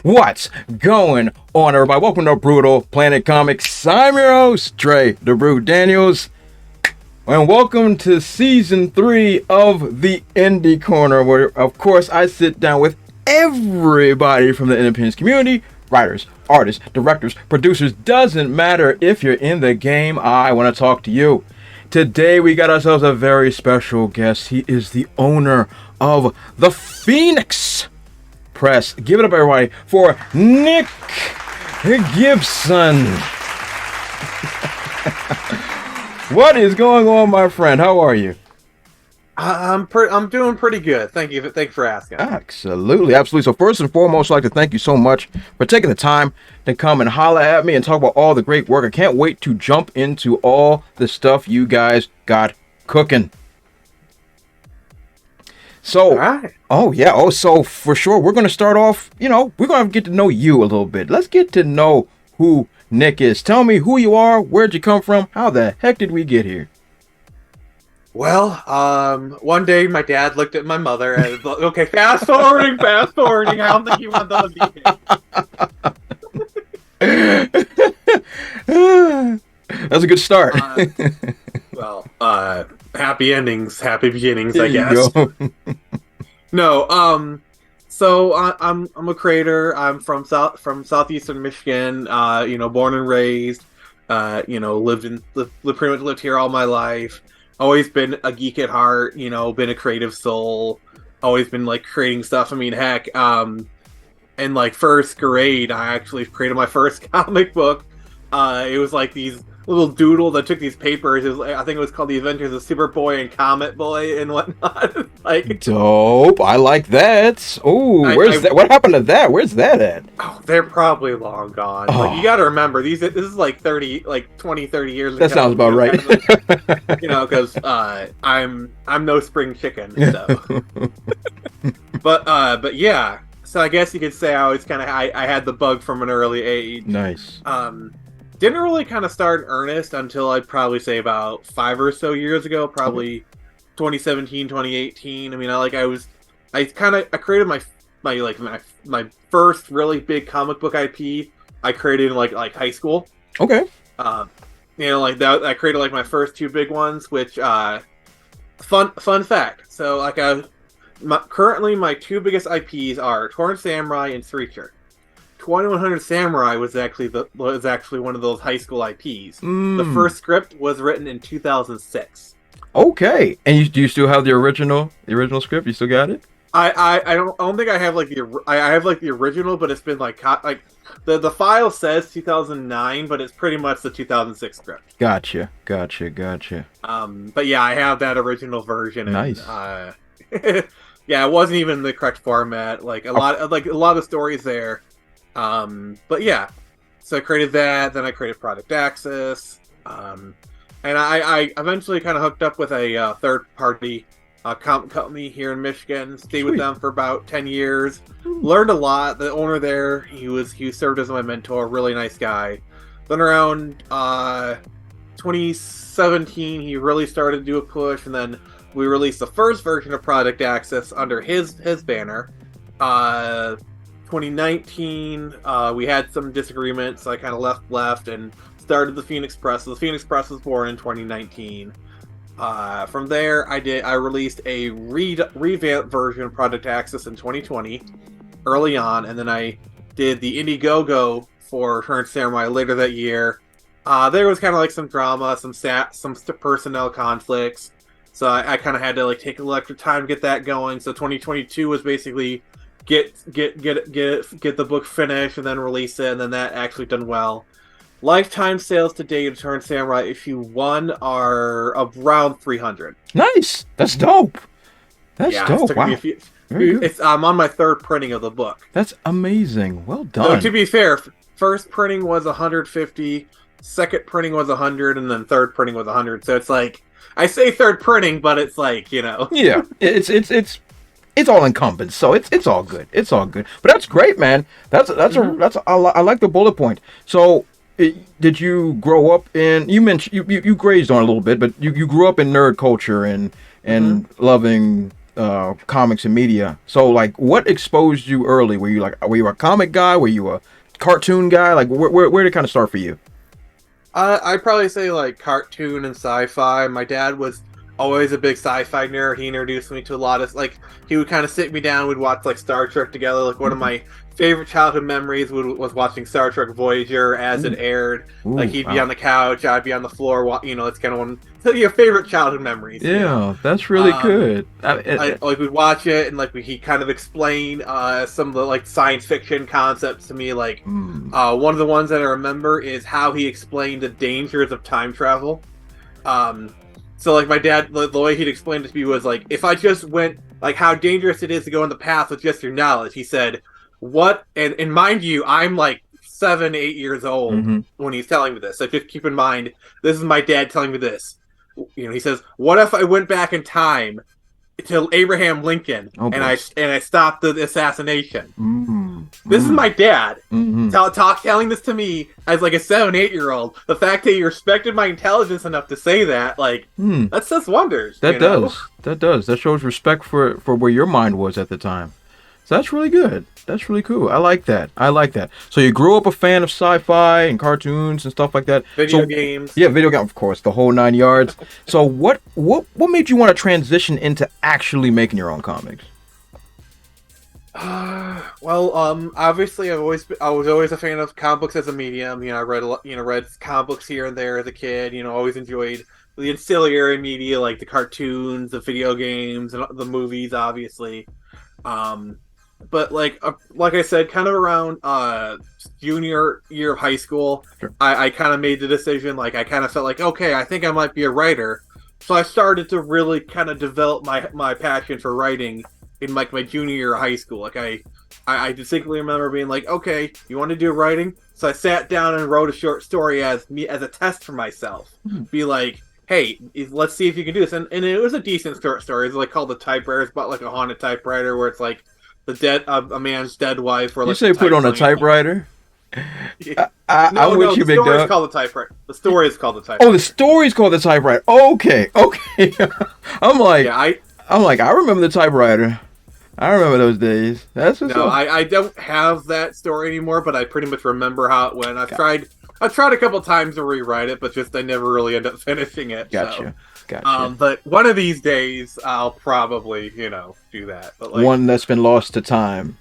What's going on, everybody? Welcome to Brutal Planet Comics. I'm your host, Dre the Brute Daniels, and welcome to Season 3 of the Indie Corner, where, of course, I sit down with everybody from the independence community. Writers, artists, directors, producers, doesn't matter if you're in the game, I want to talk to you. Today we got ourselves a very special guest. He is the owner of the Phoenix Press. Give it up, everybody, for Nick Gibson. What is going on, my friend? How are you? I'm doing pretty good. Thank you for asking. Absolutely. So first and foremost, I'd like to thank you so much for taking the time to come and holler at me and talk about all the great work. I can't wait to jump into all the stuff you guys got cooking. So, all right. So for sure, we're going to start off, we're going to get to know you a little bit. Let's get to know who Nick is. Tell me who you are, where'd you come from, how the heck did we get here? Well, one day my dad looked at my mother and okay, fast forwarding. I don't think you want those details. That's a good start. Happy endings, happy beginnings, I guess. No, so I'm a creator. I'm from southeastern Michigan. Born and raised. Pretty much lived here all my life. Always been a geek at heart, been a creative soul, always been like creating stuff. I mean, heck, in like first grade, I actually created my first comic book. It was like these little doodles. I took these papers. I think it was called The Adventures of Superboy and Comet Boy and whatnot. Like, dope. I like that. Oh, that? What happened to that? Where's that at? Oh, they're probably long gone. Oh. Like, you got to remember this is like 30 years ago. That sounds about right. Because I'm no spring chicken. So. But yeah. So I guess you could say I had the bug from an early age. Nice. Didn't really kind of start in earnest until I'd probably say about 5 or so years ago, probably 2017, 2018. I mean, I created my first really big comic book IP. I created in like high school. Okay. Like that. I created like my first 2 big ones, which fun fact. So currently my 2 biggest IPs are Torn Samurai and Reacher. 2100 Samurai was actually one of those high school IPs. The first script was written in 2006. Okay, and do you still have the original script? You still got it? I don't think I have I have the original, but it's been like the file says 2009, but it's pretty much the 2006 script. Gotcha. But yeah, I have that original version. Nice. And, yeah, it wasn't even the correct format. Like a lot of stories there. But yeah, so I created that, then I created Product Access, and I eventually kind of hooked up with a third-party comic company here in Michigan, stayed with them for about 10 years, learned a lot. The owner there, he served as my mentor, really nice guy. Then around 2017, he really started to do a push, and then we released the first version of Product Access under his banner. 2019, we had some disagreements, so I kind of left and started the Phoenix Press. So the Phoenix Press was born in 2019. From there, I released a revamped version of Product Access in 2020, early on, and then I did the Indiegogo for Torn Samurai later that year. There was kind of like some drama, some personnel conflicts, so I kind of had to like take a little extra time to get that going. So 2022 was basically get the book finished and then release it, and then that actually done well. Lifetime sales to date of Torn Samurai issue 1 are around 300. Nice. That's dope. That's dope. Wow. I'm on my 3rd printing of the book. That's amazing. Well done. So to be fair, first printing was 150, second printing was 100, and then third printing was 100. So it's like, I say 3rd printing, but it's like, Yeah, it's all encompassed, so it's all good. It's all good. But that's great, man. I like the bullet point. So, did you grow up in? You mentioned you grazed on a little bit, but you grew up in nerd culture and loving comics and media. So like, what exposed you early? Were you a comic guy? Were you a cartoon guy? Like, where did it kind of start for you? I'd probably say like cartoon and sci-fi. My dad was always a big sci-fi nerd. He introduced me to a lot of like he would kind of sit me down. We'd watch like Star Trek together. Like one of my favorite childhood memories was watching Star Trek Voyager as it aired. Like he'd be on the couch, I'd be on the floor. You know, it's kind of one of your favorite childhood memories. Yeah, you know? that's really good. Like we'd watch it and like he kind of explained some of the like science fiction concepts to me. Like one of the ones that I remember is how he explained the dangers of time travel. So like my dad, the way he'd explained it to me was like, if I just went like how dangerous it is to go in the path with just your knowledge. He said, "What?" And mind you, I'm like 7, 8 years old when he's telling me this. So just keep in mind, this is my dad telling me this. You know, he says, "What if I went back in time to Abraham Lincoln and I stopped the assassination?" This is my dad telling this to me as like a 7, 8-year-old. The fact that he respected my intelligence enough to say that, like, that does wonders. That does. That shows respect for where your mind was at the time. So that's really good. That's really cool. I like that. So you grew up a fan of sci-fi and cartoons and stuff like that. Video games. Yeah, video games, of course, the whole 9 yards. So what made you want to transition into actually making your own comics? Well, obviously, I was always a fan of comic books as a medium. You know, I read comic books here and there as a kid. You know, always enjoyed the ancillary media like the cartoons, the video games, and the movies, obviously. But like I said, kind of around junior year of high school, I kind of made the decision. Like I kind of felt like, okay, I think I might be a writer. So I started to really kind of develop my passion for writing in like my junior year of high school. Like I distinctly remember being like, okay, you want to do writing? So I sat down and wrote a short story as a test for myself. Be like, hey, let's see if you can do this. And it was a decent short story. It's like called The Typewriter. It's about like a haunted typewriter where it's like a man's dead wife. Or like you say put on a typewriter? I'm with you, big dog. The story is called The Typewriter. The story is called The Typewriter. Oh, the story's called The Typewriter. Okay. I'm like, I remember The Typewriter. I remember those days. That's what's up. I don't have that story anymore, but I pretty much remember how it went. I've tried a couple times to rewrite it, but just I never really end up finishing it. Gotcha. But one of these days, I'll probably, do that. But like, one that's been lost to time.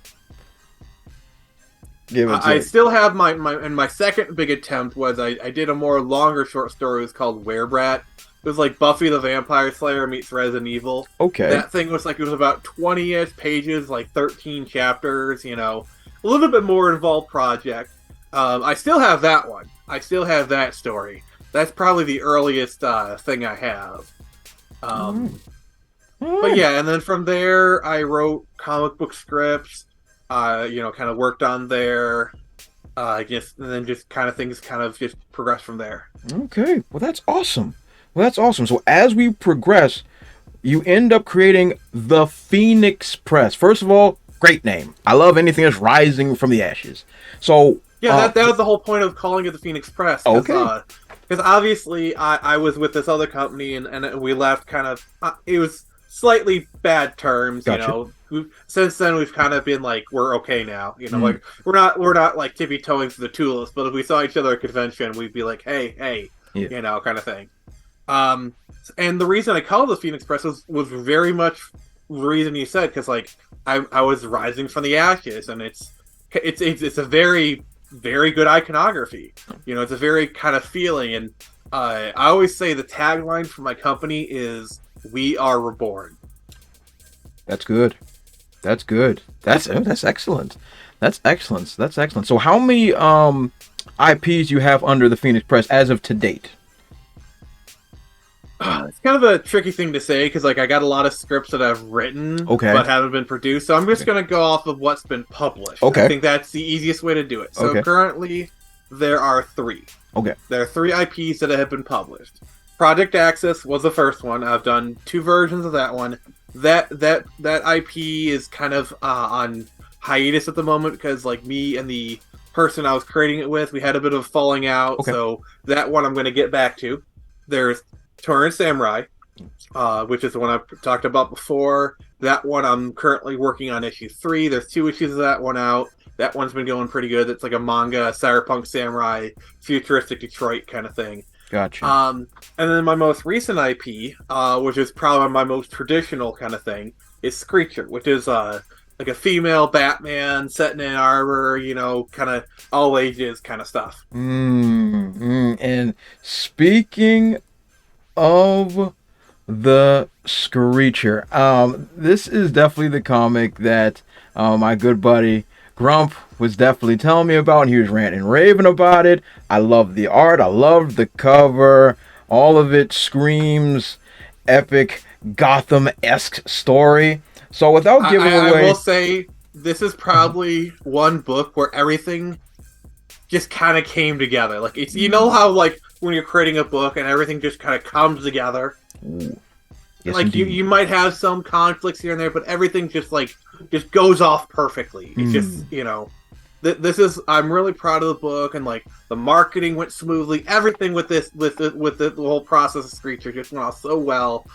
I still have my second big attempt was I did a more longer short story. It was called Werebrat. It was like Buffy the Vampire Slayer meets Resident Evil. Okay. That thing was like, it was about 20-ish pages, like 13 chapters, a little bit more involved project. I still have that one. I still have that story. That's probably the earliest thing I have. But yeah, and then from there, I wrote comic book scripts, kind of worked on there, and then just kind of things kind of just progressed from there. Okay. Well, that's awesome. So as we progress, you end up creating the Phoenix Press. First of all, great name. I love anything that's rising from the ashes. So yeah, that was the whole point of calling it the Phoenix Press. Okay. Because obviously I was with this other company and we left kind of it was slightly bad terms. Gotcha. Since then we've kind of been like, we're okay now. Like we're not like tippy toeing to the tulips, but if we saw each other at a convention, we'd be like, hey, yeah. Kind of thing. And the reason I called it the Phoenix Press was very much the reason you said, because like I was rising from the ashes, and it's a very, very good iconography. It's a very kind of feeling, and I always say the tagline for my company is "We are reborn." That's good. That's excellent. That's excellent. So how many IPs you have under the Phoenix Press as of to date? It's kind of a tricky thing to say because like I got a lot of scripts that I've written but haven't been produced, so I'm just going to go off of what's been published. I think that's the easiest way to do it. So currently there are 3. There are 3 IPs that have been published. Project Access was the first one. I've done 2 versions of that one. That IP is kind of on hiatus at the moment because like me and the person I was creating it with, we had a bit of falling out. So that one I'm going to get back to. There's Torrent Samurai, which is the one I've talked about before. That one I'm currently working on issue 3. There's 2 issues of that one out. That one's been going pretty good. It's like a manga, cyberpunk samurai, futuristic Detroit kind of thing. Gotcha. And then my most recent IP, which is probably my most traditional kind of thing, is Screecher, which is like a female Batman set in armor, kind of all ages kind of stuff. And speaking of the Screecher, this is definitely the comic that my good buddy Grump was definitely telling me about, and he was ranting and raving about it. I love the art, I love the cover, all of it screams epic Gotham-esque story. So without giving away, I will say this is probably one book where everything just kind of came together. Like it's how like when you're creating a book and everything just kind of comes together. Ooh. Yes, like you might have some conflicts here and there, but everything just goes off perfectly. It's just this is I'm really proud of the book, and like the marketing went smoothly. Everything with the whole process of Screecher just went off so well.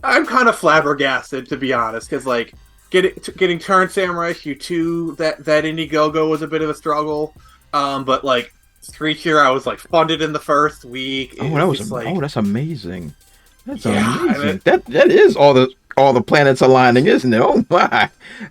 I'm kind of flabbergasted, to be honest, because like getting Turn Samurai issue 2, that Indiegogo was a bit of a struggle, but like Screecher, I was like funded in the first week. That's amazing. That's amazing. That is all the planets aligning, isn't it? Oh my!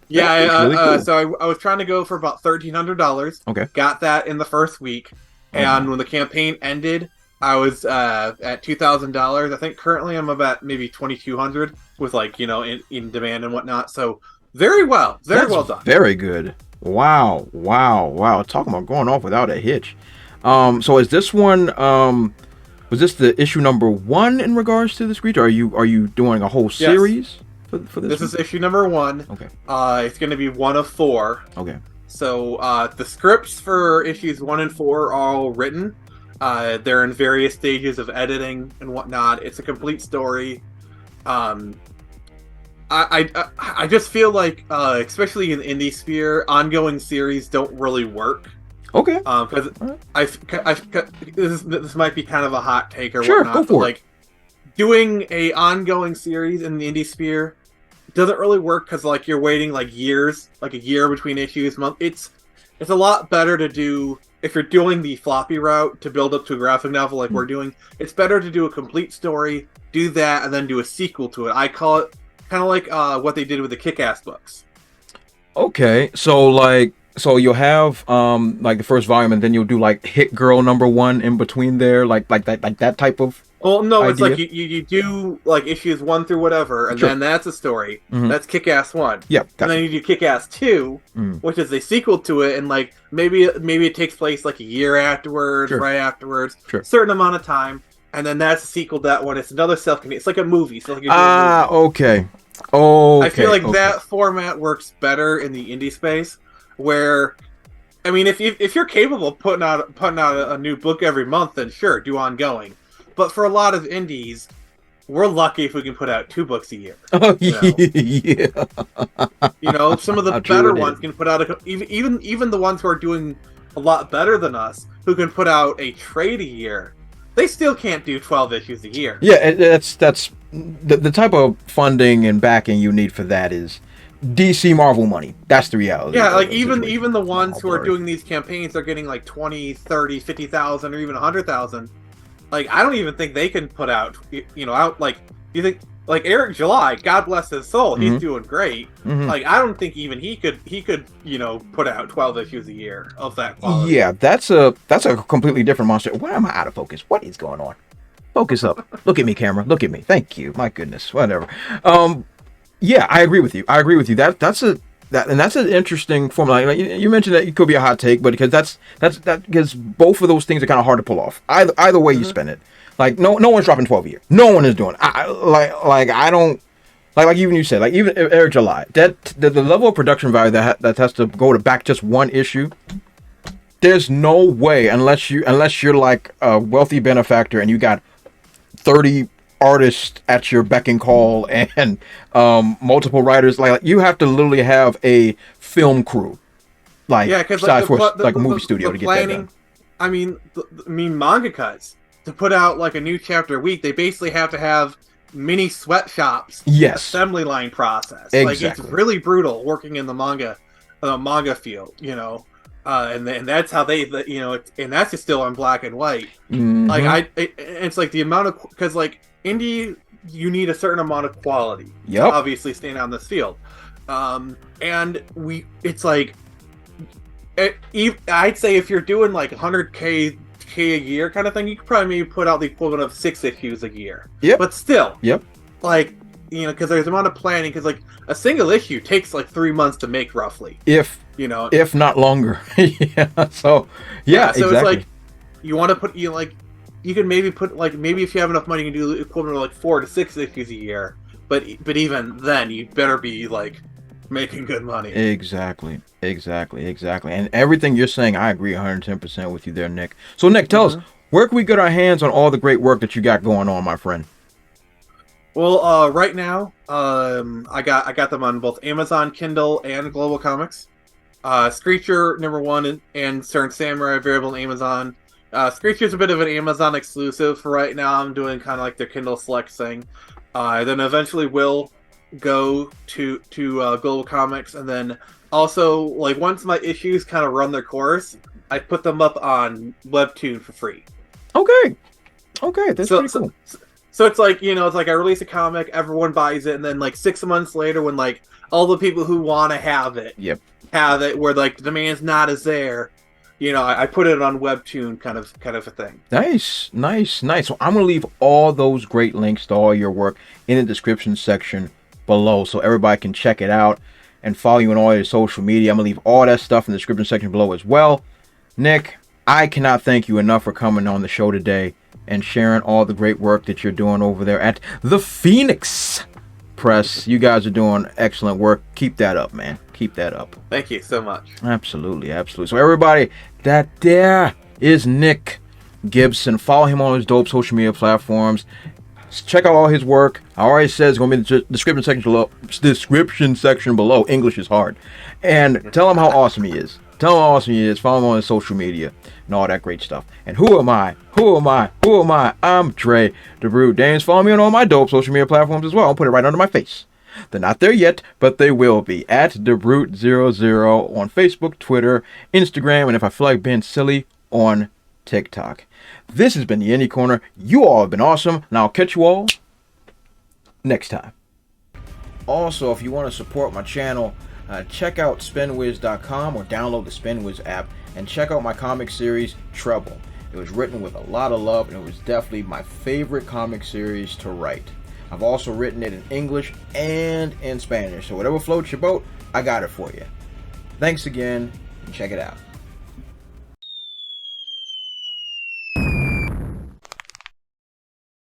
Yeah, really cool. So I was trying to go for about $1,300. Okay, got that in the first week, and when the campaign ended, I was at $2,000. I think currently I'm about maybe $2,200 with like in demand and whatnot. So very well done. Very good. Wow. Talking about going off without a hitch. So is this one? Was this the issue number 1 in regards to the Screecher? Are you doing a whole series for this? This is issue number 1. Okay. It's going to be 1 of 4. Okay. So the scripts for issues 1 and 4 are all written. They're in various stages of editing and whatnot. It's a complete story. I just feel like, especially in the indie sphere, ongoing series don't really work. Okay. Because this might be kind of a hot take or sure, whatnot. Go for it. Like doing a ongoing series in the indie sphere doesn't really work because like you're waiting like years, like a year between issues. It's a lot better to do if you're doing the floppy route to build up to a graphic novel like we're doing. It's better to do a complete story, do that, and then do a sequel to it. I call it kind of like what they did with the Kick-Ass books. Okay, so you'll have like the first volume, and then you'll do like Hit Girl number 1 in between there, like that type of. Well, no, idea? It's like you do like issues 1 through whatever, and then that's a story. Mm-hmm. That's Kick-Ass 1. Yeah, and then you do Kick-Ass 2, which is a sequel to it, and like maybe it takes place like a year afterwards, right afterwards, certain amount of time, and then that's a sequel to that one. It's another self-contained. It's like a movie. So like okay. Oh, I feel like that format works better in the indie space. Where, I mean, if you're capable of putting out a new book every month, then sure, do ongoing. But for a lot of indies, we're lucky if we can put out 2 books a year. Oh yeah. Some of the better ones can put out even the ones who are doing a lot better than us, who can put out a trade a year. They still can't do 12 issues a year. Yeah, that's the type of funding and backing you need for that is DC Marvel money. That's the reality. Yeah, like even the ones who are doing these campaigns are getting like 20, 30, 50,000 or even 100,000. Like I don't even think they can put out out like you think like Eric July, God bless his soul, he's doing great. Mm-hmm. Like I don't think even he could put out 12 issues a year of that quality. Yeah, that's a completely different monster. Why am I out of focus? What is going on? Focus up. Look at me, camera. Look at me. Thank you. My goodness. Whatever. Yeah, I agree with you. That's an interesting formula. Like, you mentioned that it could be a hot take, but because because both of those things are kind of hard to pull off. Either way you spin it, like no one's dropping 12 a year. No one is doing. I don't like even you said, like even Eric July, that the level of production value that has to go to back just one issue. There's no way unless you're like a wealthy benefactor and you got 30 artists at your beck and call and multiple writers, like you have to literally have a film crew, like a movie studio to get that done. I mean mangakas to put out like a new chapter a week, they basically have to have mini sweatshops, Yes. assembly line process. Exactly. Like, it's really brutal working in the manga field, you know. And that's how and that's just still on black and white. Like it's like the amount of, because like indie, you need a certain amount of quality to obviously stand on this field. And it's like, I'd say if you're doing like 100K a year kind of thing, you could probably maybe put out the equivalent of 6 issues a year. Yep. But still, like, you know, because there's amount of planning, because like a single issue takes like 3 months to make, roughly, if not longer. So exactly. It's like, you want to put, you can maybe put, like, maybe if you have enough money, you can do the equivalent of like 4 to 6 issues a year, but even then you better be like making good money. Exactly. And everything you're saying, I agree 110% with you there, Nick. So Nick, tell us, where can we get our hands on all the great work that you got going on, my friend? Well, right now, I got them on both Amazon Kindle and Global Comics. Screecher #1 and Stern Samurai available on Amazon. Screecher's a bit of an Amazon exclusive for right now. I'm doing kind of like their Kindle Select thing. Then eventually will go to Global Comics, and then also, like, once my issues kind of run their course, I put them up on Webtoon for free. Okay, that's pretty cool. So it's like, you know, it's like I release a comic, everyone buys it, and then like 6 months later, when like all the people who want to have it, have it, where like the demand's not as there, you know, I put it on Webtoon, kind of a thing. Nice. So I'm gonna leave all those great links to all your work in the description section below, so everybody can check it out and follow you on all your social media. I'm gonna leave all that stuff in the description section below as well. Nick, I cannot thank you enough for coming on the show today and sharing all the great work that you're doing over there at the Phoenix Press. You guys are doing excellent work. Keep that up, man. Keep that up. Thank you so much. Absolutely. So everybody, that there is Nick Gibson. Follow him on his dope social media platforms. Check out all his work. I already said it's going to be in the description section below. English is hard. And tell him how awesome he is. Follow him on his social media and all that great stuff. And who am I? I'm Dre, the Brute Daniels. Follow me on all my dope social media platforms as well. I'll put it right under my face. They're not there yet, but they will be. At TheBrute00 on Facebook, Twitter, Instagram, and if I feel like being silly, on TikTok. This has been the Indie Corner. You all have been awesome, and I'll catch you all next time. Also, if you want to support my channel, check out spinwiz.com or download the Spinwiz app and check out my comic series, Trouble. It was written with a lot of love, and it was definitely my favorite comic series to write. I've also written it in English and in Spanish, so whatever floats your boat, I got it for you. Thanks again, and check it out.